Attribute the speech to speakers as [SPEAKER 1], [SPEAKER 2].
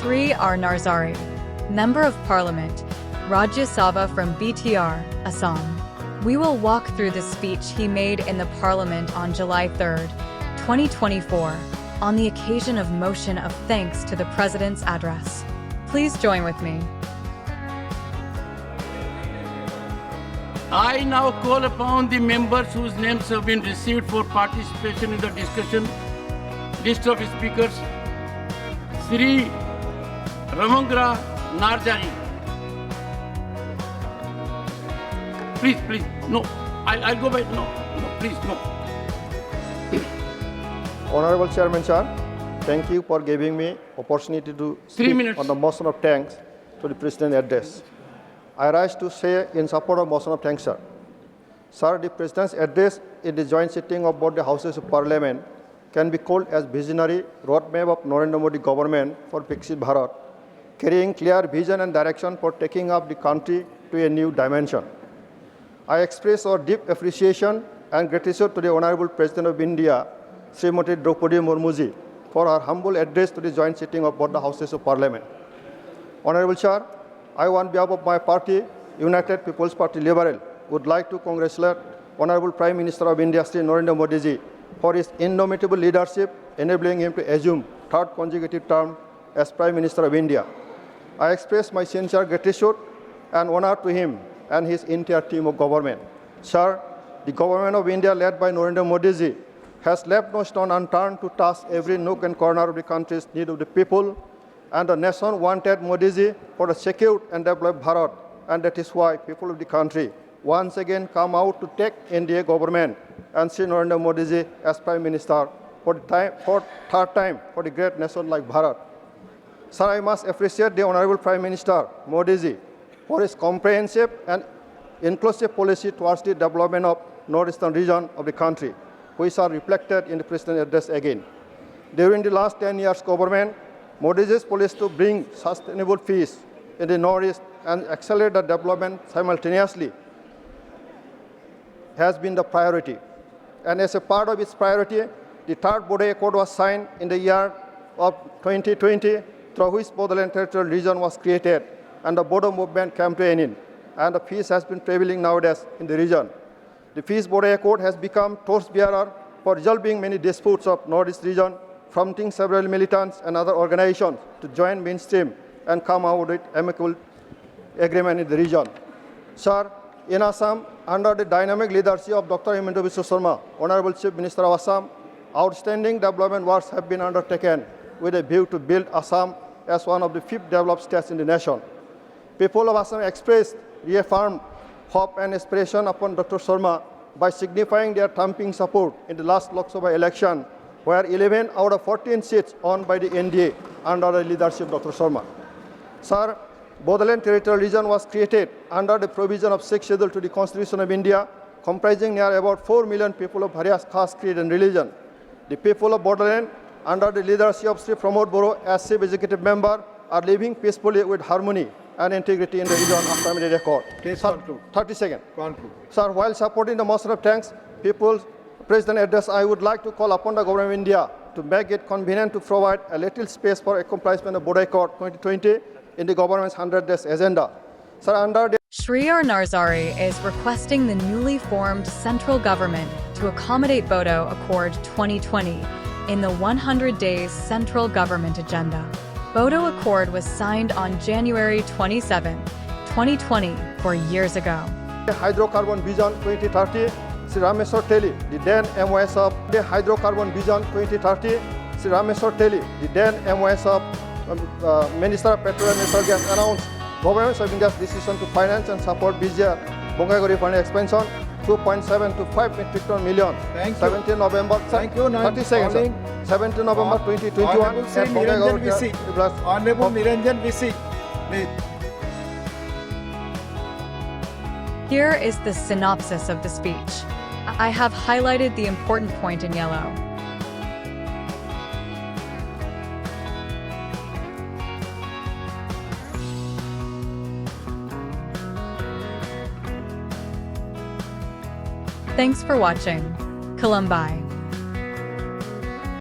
[SPEAKER 1] Shri Rwngwra Narzary, Member of Parliament, Rajya Sabha from BTR, Assam. We will walk through the speech he made in the Parliament on July 3, 2024, on the occasion of motion of thanks to the President's address. Please join with me.
[SPEAKER 2] I now call upon the members whose names have been received for participation in the discussion. List of speakers: Shri Rwngwra Narzary. Please, no. I'll go back. No, please, no.
[SPEAKER 3] Honorable Chairman, sir, thank you for giving me opportunity to speak on the motion of thanks to the President's address. I rise to say in support of motion of thanks, sir. Sir, the President's address in the joint sitting of both the Houses of Parliament can be called as visionary roadmap of Narendra Modi government for Viksit Bharat, carrying clear vision and direction for taking up the country to a new dimension. I express our deep appreciation and gratitude to the Honorable President of India, Srimati Draupadi Murmuji, for her humble address to the joint sitting of both the Houses of Parliament. Honorable Chair, I, on behalf of my party, United People's Party Liberal, would like to congratulate Honorable Prime Minister of India, Shri Narendra Modi ji, for his indomitable leadership, enabling him to assume third consecutive term as Prime Minister of India. I express my sincere gratitude and honor to him and his entire team of government. Sir, the government of India, led by Narendra Modi ji, has left no stone unturned to touch every nook and corner of the country's need of the people, and the nation wanted Modi ji for a secure and developed Bharat, and that is why people of the country once again come out to take NDA government and see Narendra Modi ji as Prime Minister for third time for the great nation like Bharat. Sir, I must appreciate the Honorable Prime Minister Modi ji for his comprehensive and inclusive policy towards the development of northeastern region of the country, which are reflected in the President's address again. During the last 10 years government, Modi ji's policy to bring sustainable peace in the northeast and accelerate the development simultaneously has been the priority. And as a part of its priority, the third Bodo Accord was signed in the year of 2020, through which Bodoland Territorial region was created and the Bodo movement came to an end, and the peace has been prevailing nowadays in the region. The Peace Bodo Accord has become torchbearer for resolving many disputes of Northeast region, prompting several militants and other organizations to join mainstream and come out with amicable agreement in the region. Sir, in Assam, under the dynamic leadership of Dr. Himanta Biswa Sarma, Honorable Chief Minister of Assam, outstanding development works have been undertaken with a view to build Assam as one of the 5th developed states in the nation. People of Assam expressed, reaffirmed hope and aspiration upon Dr. Sarma by signifying their thumping support in the last Lok Sabha election, where 11 out of 14 seats won by the NDA under the leadership of Dr. Sarma. Sir, Bodoland Territorial region was created under the provision of 6th schedule to the Constitution of India, comprising near about 4 million people of various caste, creed and religion. The people of Bodoland, under the leadership of Shri Pramod Bodo as Chief Executive Member, are living peacefully with harmony and integrity in the region after immediate accord.
[SPEAKER 4] Please
[SPEAKER 3] Sir,
[SPEAKER 4] conclude.
[SPEAKER 3] 30 seconds.
[SPEAKER 4] Conclude.
[SPEAKER 3] Sir, while supporting the motion of thanks, People's President address, I would like to call upon the government of India to make it convenient to provide a little space for accomplishment of Bodo Accord 2020 in the government's 100 days agenda. Sir, under the
[SPEAKER 1] Shri Rwngwra Narzary is requesting the newly formed central government to accommodate Bodo Accord 2020 in the 100 days central government agenda. Bodo Accord was signed on January 27, 2020, 4 years ago.
[SPEAKER 3] Hydrocarbon Vision 2030, Shri Rameswar Teli, the then MOS of the Hydrocarbon Vision 2030, Shri Rameswar Teli, the then MOS of Minister of Petroleum and Natural Gas announced Government of India's decision to finance and support BGR Bongaigaon Oil Refinery expansion 2.7 to 5 metric ton million.
[SPEAKER 4] Thank you.
[SPEAKER 3] 17 November.
[SPEAKER 4] Thank you.
[SPEAKER 3] 30 seconds. 17 November 2021.
[SPEAKER 4] Honorable Shri Niranjan VC. Honorable Niranjan VC. Please.
[SPEAKER 1] Here is the synopsis of the speech. I have highlighted the important point in yellow. Thanks for watching. Kalumbai.